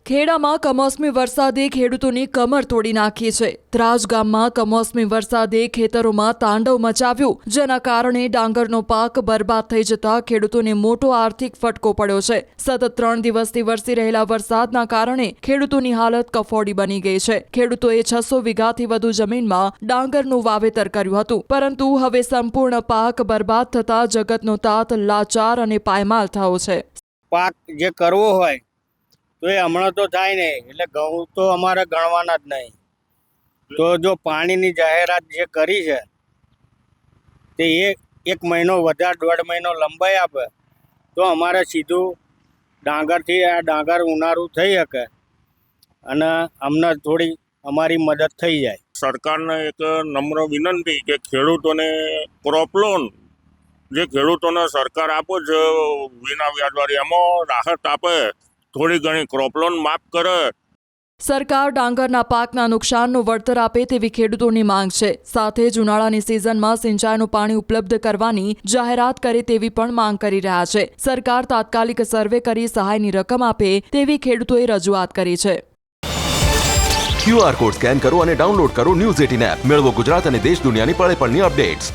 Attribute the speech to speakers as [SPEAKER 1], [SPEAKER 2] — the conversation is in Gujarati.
[SPEAKER 1] ખેડામાં કમોસમી વરસાદે ખેડૂતોની કમર તોડી નાખી છે। ત્રાજ ગામમાં કમોસમી વરસાદે ખેતરોમાં તાંડવ મચાવ્યું, જેના કારણે ડાંગરનો પાક બરબાદ થઈ જતા ખેડૂતોને મોટો આર્થિક ફટકો પડ્યો છે। સતત 3 દિવસથી વરસી રહેલા વરસાદના કારણે ખેડૂતોની હાલત કફોડી બની ગઈ છે। ખેડૂતોએ 600 વીઘાથી વધુ જમીનમાં ડાંગરનું વાવેતર કર્યું હતું, પરંતુ હવે સંપૂર્ણ પાક બરબાદ થતા જગતનો તાત લાચાર અને પાયમાલ થયો છે।
[SPEAKER 2] પાક જે કરવો હોય તો એ હમણાં તો થાય નહીં, એટલે ઘઉં તો અમારે ગણવાના જ નહીં। તો જો પાણીની જાહેરાત જે કરી છે તે એક મહિનો વધારે 1.5 મહિનો લંબાઈ આપે તો અમારે સીધું ડાંગરથી આ ડાંગર ઉનાળું થઈ શકે અને અમને થોડી અમારી મદદ થઈ જાય।
[SPEAKER 3] સરકારને એક નમ્ર વિનંતી કે ખેડૂતોને ક્રોપ લોન જે ખેડૂતોને સરકાર આપે છે વિના વ્યાજવાળી, એમાં રાહત આપે, થોડી ઘણી ક્રોપ લોન માફ કરે।
[SPEAKER 1] સરકાર ડાંગરના પાકના નુકસાનનું વળતર આપે તેવી ખેડૂતોની માંગ છે। સાથે જ ઉનાળાની સિઝનમાં સિંચાઈનું પાણી ઉપલબ્ધ કરવાની જાહેરાત કરે તેવી પણ માંગ કરી રહ્યા છે। સરકાર તાત્કાલિક સર્વે કરી સહાયની રકમ આપે તેવી ખેડૂતોએ રજૂઆત કરી છે।
[SPEAKER 4] QR કોડ સ્કેન કરો અને ડાઉનલોડ કરો ન્યૂઝ 18 એપ। મેળવો ગુજરાત અને દેશ દુનિયાની પળે પળની અપડેટ્સ।